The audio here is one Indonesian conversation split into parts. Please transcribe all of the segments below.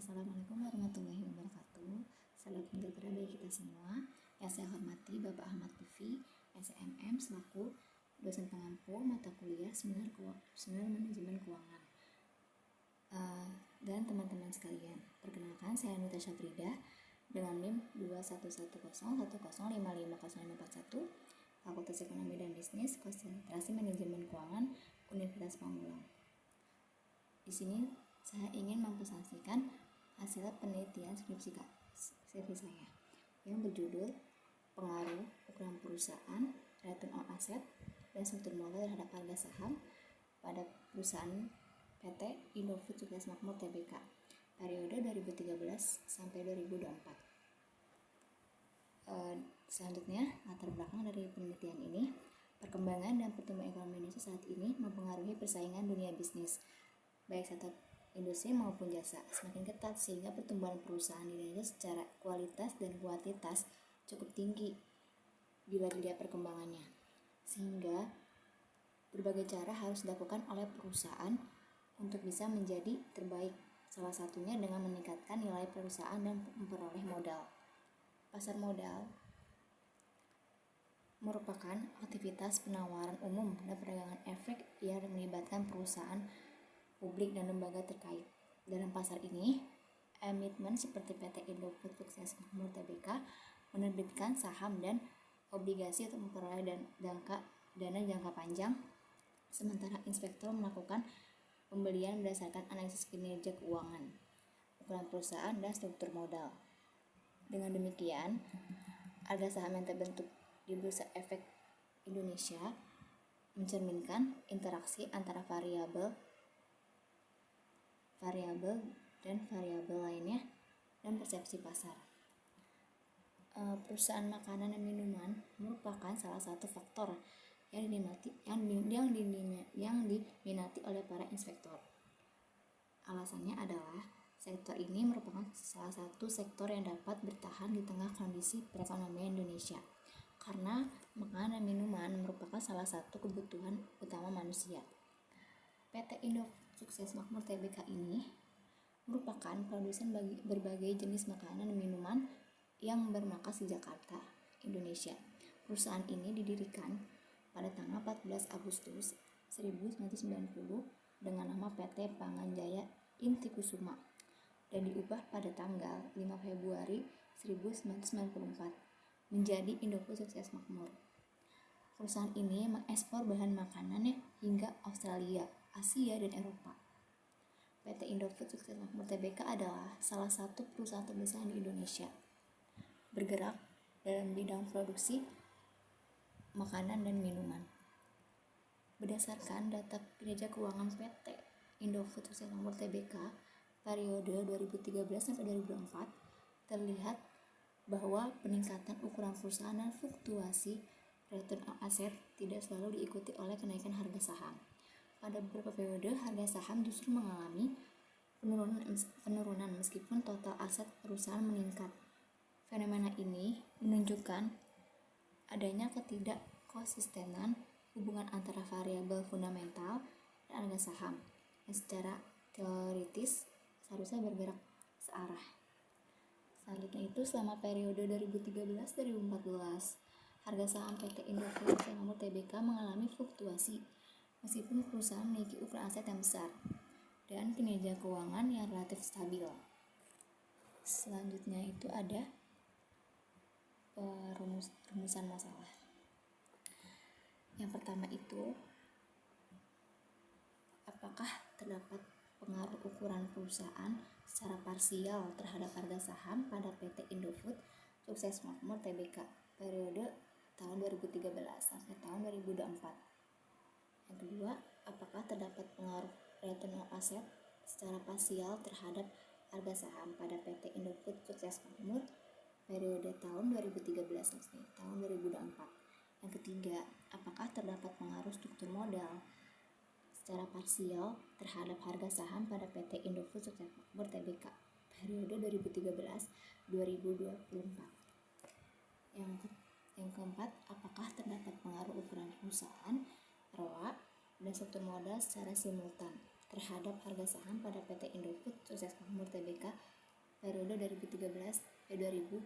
Assalamualaikum warahmatullahi wabarakatuh. Salam sejahtera bagi kita semua. Yang saya hormati Bapak Ahmad Lutfi, SMM selaku dosen pengampu mata kuliah Seminar Manajemen Keuangan. Dan teman-teman sekalian, perkenalkan saya Anita Syafrida dengan NIM 2110101055041, Fakultas Ekonomi dan Bisnis, Konsentrasi Manajemen Keuangan, Universitas Pamulang. Di sini saya ingin mempresentasikan hasil penelitian skripsi saya yang berjudul Pengaruh Ukuran Perusahaan, Return on Asset, dan Struktur Modal terhadap harga saham pada perusahaan PT Indofood Sukses Makmur Tbk periode 2013 sampai 2024. Selanjutnya, latar belakang dari penelitian ini, perkembangan dan pertumbuhan ekonomi Indonesia saat ini mempengaruhi persaingan dunia bisnis, baik sektor industri maupun jasa, semakin ketat sehingga pertumbuhan perusahaan di Indonesia secara kualitas dan kuantitas cukup tinggi bila dilihat perkembangannya, sehingga berbagai cara harus dilakukan oleh perusahaan untuk bisa menjadi terbaik, salah satunya dengan meningkatkan nilai perusahaan dan memperoleh modal. Pasar modal merupakan aktivitas penawaran umum dan perdagangan efek yang melibatkan perusahaan publik dan lembaga terkait. Dalam pasar ini, emiten seperti PT Indofood Sukses Makmur Tbk menerbitkan saham dan obligasi untuk memperoleh dana jangka panjang, sementara inspektor melakukan pembelian berdasarkan analisis kinerja keuangan, ukuran perusahaan, dan struktur modal. Dengan demikian, harga saham yang terbentuk di Bursa Efek Indonesia mencerminkan interaksi antara variabel dan variabel lainnya dan persepsi pasar. Perusahaan makanan dan minuman merupakan salah satu faktor yang diminati oleh para inspektor. Alasannya adalah sektor ini merupakan salah satu sektor yang dapat bertahan di tengah kondisi perekonomian Indonesia, karena makanan dan minuman merupakan salah satu kebutuhan utama manusia. PT Indofood Sukses Makmur Tbk ini merupakan produsen berbagai jenis makanan dan minuman yang bermarkas di Jakarta, Indonesia. Perusahaan ini didirikan pada tanggal 14 Agustus 1990 dengan nama PT Panganjaya Inti Kusuma dan diubah pada tanggal 5 Februari 1994 menjadi Indofood Sukses Makmur. Perusahaan ini mengekspor bahan makanannya hingga Australia, Asia, dan Eropa. PT Indofood Sukses Makmur Tbk adalah salah satu perusahaan terbesar di Indonesia, bergerak dalam bidang produksi makanan dan minuman. Berdasarkan data kinerja keuangan PT Indofood Sukses Makmur Tbk periode 2013 sampai 2024, terlihat bahwa peningkatan ukuran perusahaan dan fluktuasi return on asset tidak selalu diikuti oleh kenaikan harga saham. Pada beberapa periode, harga saham justru mengalami penurunan meskipun total aset perusahaan meningkat. Fenomena ini menunjukkan adanya ketidakkonsistenan hubungan antara variabel fundamental dan harga saham yang secara teoritis seharusnya bergerak searah. Selanjutnya itu, selama periode 2013-2014, harga saham PT Indofood Sukses Makmur Tbk mengalami fluktuasi meskipun perusahaan memiliki ukuran aset yang besar dan kinerja keuangan yang relatif stabil. Selanjutnya itu ada rumusan masalah. Yang pertama itu, apakah terdapat pengaruh ukuran perusahaan secara parsial terhadap harga saham pada PT Indofood Sukses Makmur Tbk periode tahun 2013 sampai tahun 2024. Yang kedua, apakah terdapat pengaruh return on asset secara parsial terhadap harga saham pada PT Indofood Sukses Makmur periode tahun 2013 sampai tahun 2024. Yang ketiga, apakah terdapat pengaruh struktur modal secara parsial terhadap harga saham pada PT Indofood Sukses Makmur Tbk periode 2013-2024. Yang keempat, apakah terdapat pengaruh ukuran perusahaan, ROA, dan struktur modal secara simultan terhadap harga saham pada PT Indofood Sukses Makmur Tbk periode 2013-2024.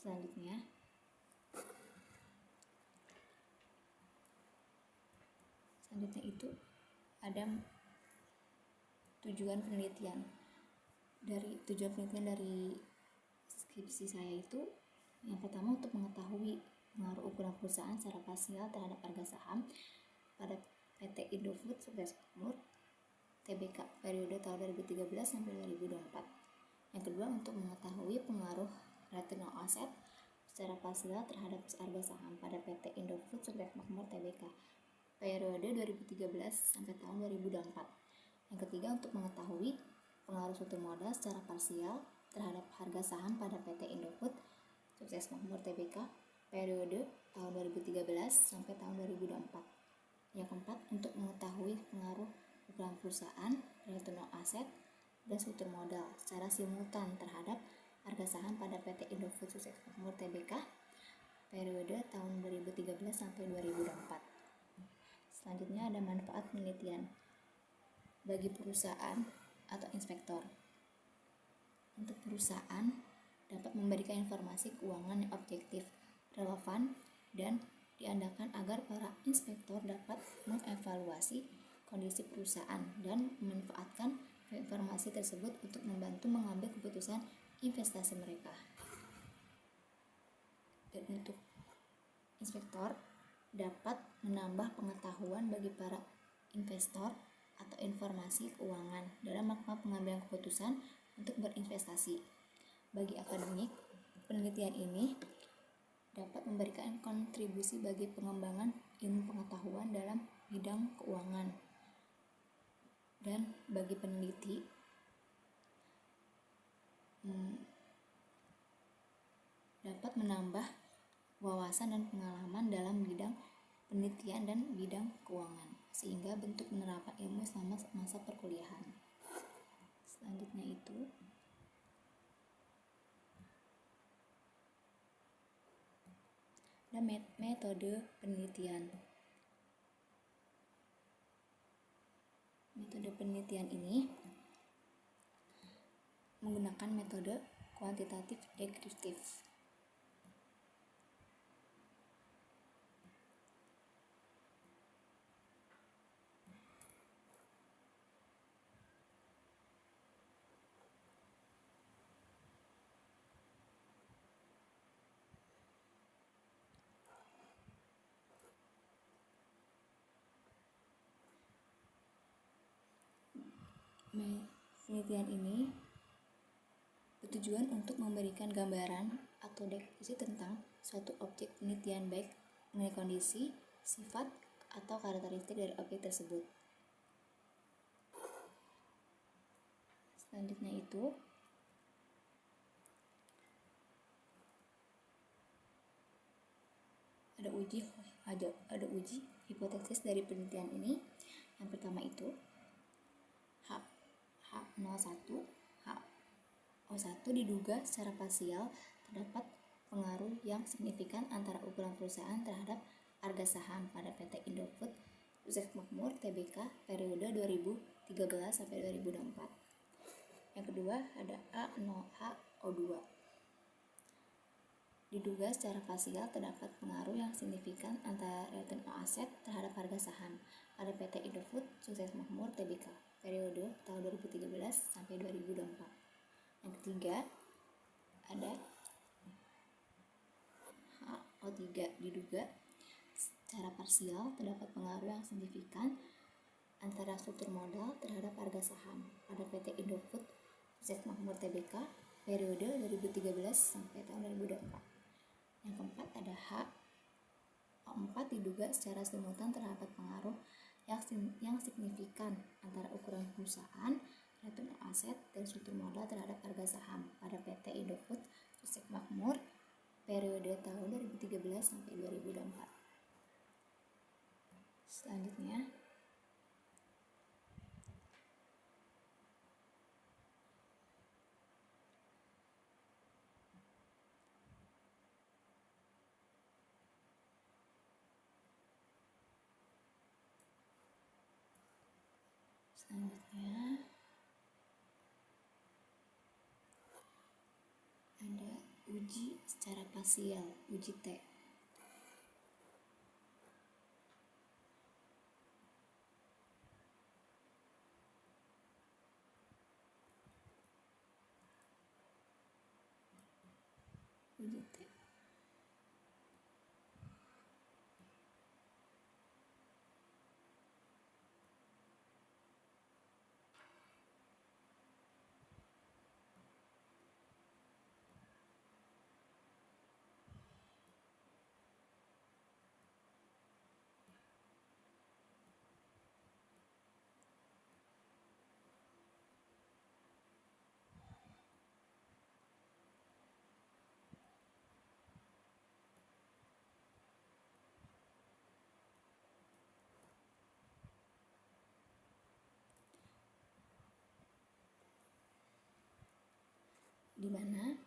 Selanjutnya itu ada tujuan penelitian. Tujuan penelitian dari skripsi saya itu yang pertama untuk mengetahui pengaruh ukuran perusahaan secara parsial terhadap harga saham pada PT Indofood Sukses Makmur Tbk periode tahun 2013 sampai 2024. Yang kedua untuk mengetahui pengaruh return on asset secara parsial terhadap harga saham pada PT Indofood Sukses Makmur Tbk periode 2013 sampai tahun 2024. Yang ketiga untuk mengetahui pengaruh struktur modal secara parsial terhadap harga saham pada PT Indofood Sukses Makmur Tbk periode tahun 2013 sampai tahun 2024. Yang keempat untuk mengetahui pengaruh ukuran perusahaan, return on asset, dan struktur modal secara simultan terhadap harga saham pada PT Indofood Sukses Makmur Tbk periode tahun 2013 sampai 2024. Selanjutnya ada manfaat penelitian bagi perusahaan atau inspektor. Untuk perusahaan dapat memberikan informasi keuangan yang objektif, relevan, dan diandalkan agar para inspektor dapat mengevaluasi kondisi perusahaan dan memanfaatkan informasi tersebut untuk membantu mengambil keputusan investasi mereka. Dan untuk inspektor dapat menambah pengetahuan bagi para investor atau informasi keuangan dalam melakukan pengambilan keputusan untuk berinvestasi. Bagi akademik, penelitian ini dapat memberikan kontribusi bagi pengembangan ilmu pengetahuan dalam bidang keuangan. Dan bagi peneliti, dapat menambah wawasan dan pengalaman dalam bidang penelitian dan bidang keuangan, sehingga bentuk penerapan ilmu selama masa perkuliahan. Selanjutnya itu ada metode penelitian. Metode penelitian ini menggunakan metode kuantitatif deskriptif. Penelitian ini bertujuan untuk memberikan gambaran atau deskripsi tentang suatu objek penelitian, baik mengenai kondisi, sifat, atau karakteristik dari objek tersebut. Selanjutnya itu ada uji hipotesis dari penelitian ini. Yang pertama itu H01 diduga secara parsial terdapat pengaruh yang signifikan antara ukuran perusahaan terhadap harga saham pada PT Indofood Sukses Makmur Tbk periode 2013 sampai 2024. Yang kedua ada A0HO2. Diduga secara parsial terdapat pengaruh yang signifikan antara return on asset terhadap harga saham pada PT Indofood Sukses Makmur Tbk periode tahun 2013 sampai 2024. Yang ketiga ada HO3. Diduga secara parsial terdapat pengaruh yang signifikan antara struktur modal terhadap harga saham pada PT Indofood Sukses Makmur Tbk periode 2013 sampai tahun 2024. Yang keempat ada HO4. Diduga secara simultan terdapat pengaruh yang signifikan antara ukuran perusahaan, return on asset, dan struktur modal terhadap harga saham pada PT Indofood Sukses Makmur periode tahun 2013 sampai 2024. Selanjutnya Selanjutnya ada uji secara parsial, uji T. Uji T. Di mana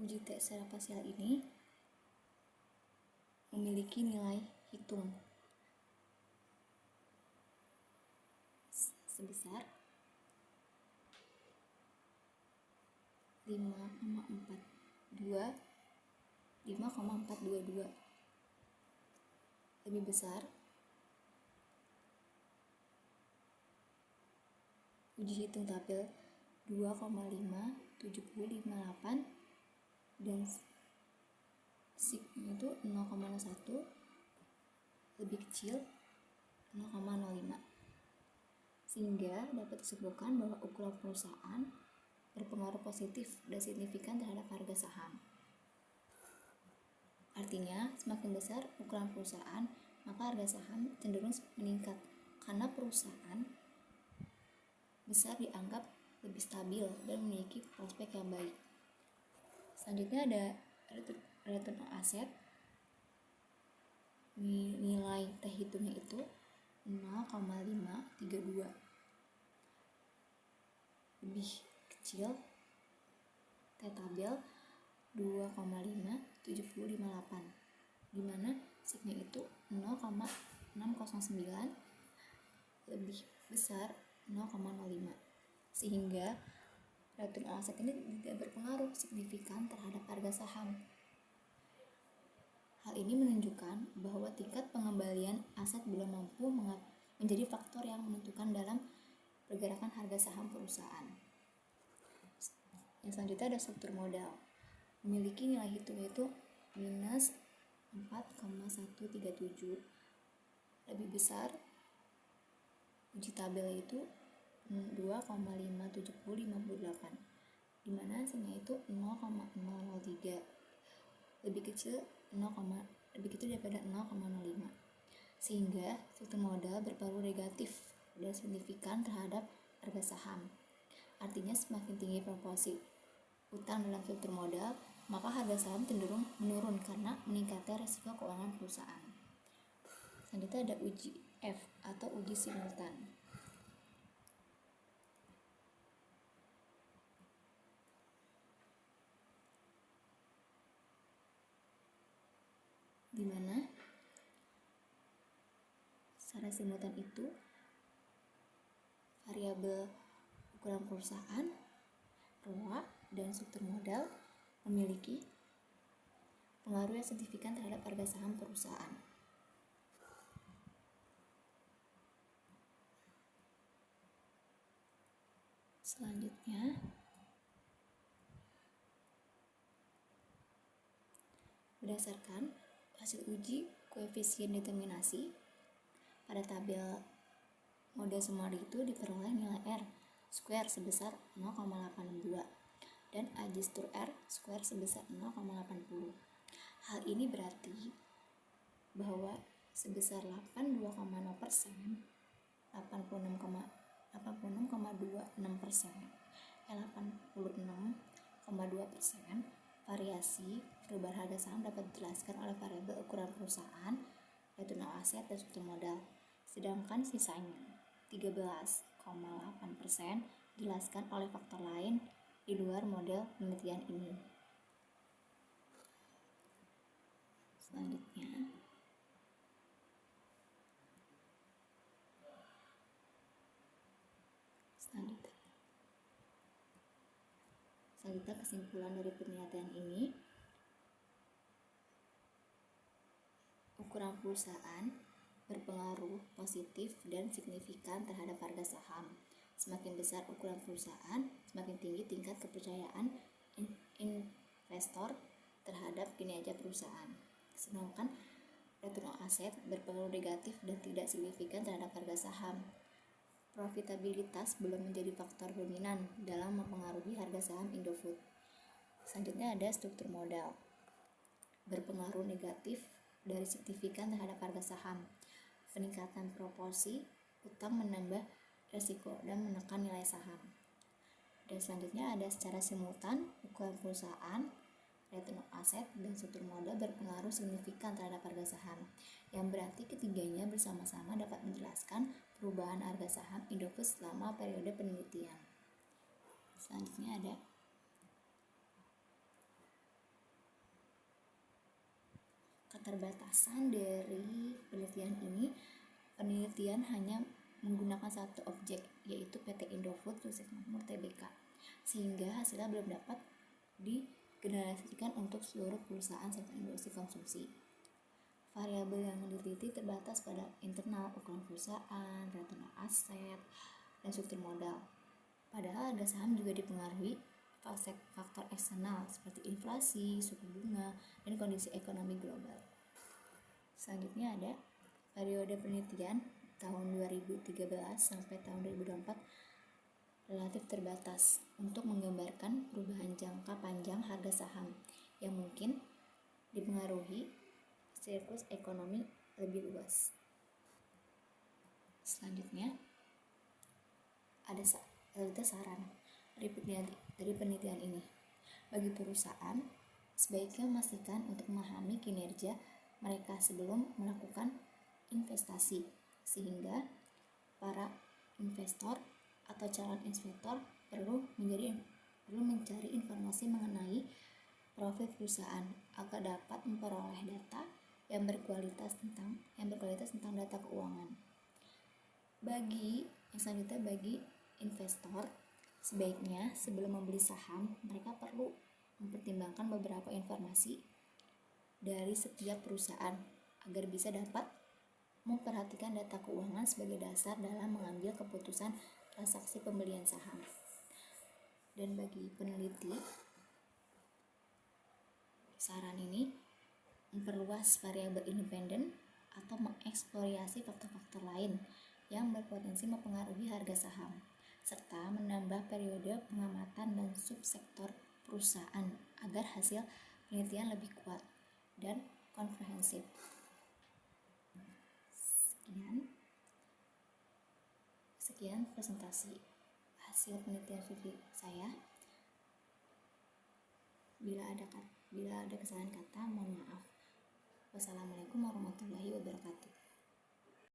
uji T secara parsial ini memiliki nilai hitung sebesar 5,422, lebih besar uji hitung tabel 2,57558 dan sigma itu 0,01, lebih kecil 0,05, sehingga dapat disimpulkan bahwa ukuran perusahaan berpengaruh positif dan signifikan terhadap harga saham. Artinya, semakin besar ukuran perusahaan, maka harga saham cenderung meningkat karena perusahaan besar dianggap lebih stabil dan memiliki prospek yang baik. Selanjutnya ada return on asset. Nilai T hitungnya itu 0,532, lebih kecil T tabel 2,5758, di mana sigma itu 0,609, lebih besar 0,05, sehingga return on asset ini tidak berpengaruh signifikan terhadap harga saham. Hal ini menunjukkan bahwa tingkat pengembalian aset belum mampu menjadi faktor yang menentukan dalam pergerakan harga saham perusahaan. Yang selanjutnya ada struktur modal. Memiliki nilai hitung itu minus 4,137, lebih besar uji tabel itu 2,57058, di mana hasilnya itu 0,003, lebih kecil daripada 0,05, sehingga struktur modal berpengaruh negatif dan signifikan terhadap harga saham. Artinya semakin tinggi proporsi utang dalam struktur modal, maka harga saham cenderung menurun karena meningkatnya risiko keuangan perusahaan. Selanjutnya ada uji F atau uji simultan. Di mana secara simultan itu variabel ukuran perusahaan, ROA, dan struktur modal memiliki pengaruh yang signifikan terhadap harga saham perusahaan. Selanjutnya berdasarkan hasil uji koefisien determinasi pada tabel model Sumari itu diperoleh nilai R square sebesar 0,82 dan adjustor R square sebesar 0,80. Hal ini berarti bahwa sebesar 86,26%, 86,26% variasi perubahan harga saham dapat dijelaskan oleh variabel ukuran perusahaan, return on asset, dan struktur modal. Sedangkan sisanya 13,8% dijelaskan oleh faktor lain di luar model penelitian ini. Selanjutnya Selanjutnya, kesimpulan dari penelitian ini, ukuran perusahaan berpengaruh positif dan signifikan terhadap harga saham. Semakin besar ukuran perusahaan, semakin tinggi tingkat kepercayaan investor terhadap kinerja perusahaan. Sedangkan return on asset berpengaruh negatif dan tidak signifikan terhadap harga saham. Profitabilitas belum menjadi faktor dominan dalam mempengaruhi harga saham Indofood. Selanjutnya ada struktur modal. Berpengaruh negatif dari signifikan terhadap harga saham. Peningkatan proporsi utang menambah risiko dan menekan nilai saham. Dan selanjutnya ada secara simultan ukuran perusahaan, return on asset, dan struktur modal berpengaruh signifikan terhadap harga saham, yang berarti ketiganya bersama-sama dapat menjelaskan perubahan harga saham Indofood selama periode penelitian. Selanjutnya ada keterbatasan dari penelitian ini. Penelitian hanya menggunakan satu objek, yaitu PT Indofood Sukses Makmur Tbk, sehingga hasilnya belum dapat digeneralisasikan untuk seluruh perusahaan sektor industri konsumsi. Variabel yang diteliti terbatas pada internal ukuran perusahaan, return on asset, dan struktur modal. Padahal harga saham juga dipengaruhi faktor eksternal seperti inflasi, suku bunga, dan kondisi ekonomi global. Selanjutnya ada periode penelitian tahun 2013 sampai tahun 2024 relatif terbatas untuk menggambarkan perubahan jangka panjang harga saham yang mungkin dipengaruhi siklus ekonomi lebih luas. Selanjutnya ada saran dari penelitian ini. Bagi perusahaan, sebaiknya memastikan untuk memahami kinerja mereka sebelum melakukan investasi, sehingga para investor atau calon investor perlu mencari informasi mengenai profil perusahaan agar dapat memperoleh data yang berkualitas tentang data keuangan. Bagi investor, sebaiknya sebelum membeli saham, mereka perlu mempertimbangkan beberapa informasi dari setiap perusahaan agar bisa dapat memperhatikan data keuangan sebagai dasar dalam mengambil keputusan transaksi pembelian saham. Dan bagi peneliti, saran ini memperluas variabel independen atau mengeksplorasi faktor-faktor lain yang berpotensi mempengaruhi harga saham, serta menambah periode pengamatan dan subsektor perusahaan agar hasil penelitian lebih kuat dan komprehensif. Sekian presentasi hasil penelitian studi saya. Bila ada kesalahan kata, mohon maaf. Wassalamualaikum warahmatullahi wabarakatuh.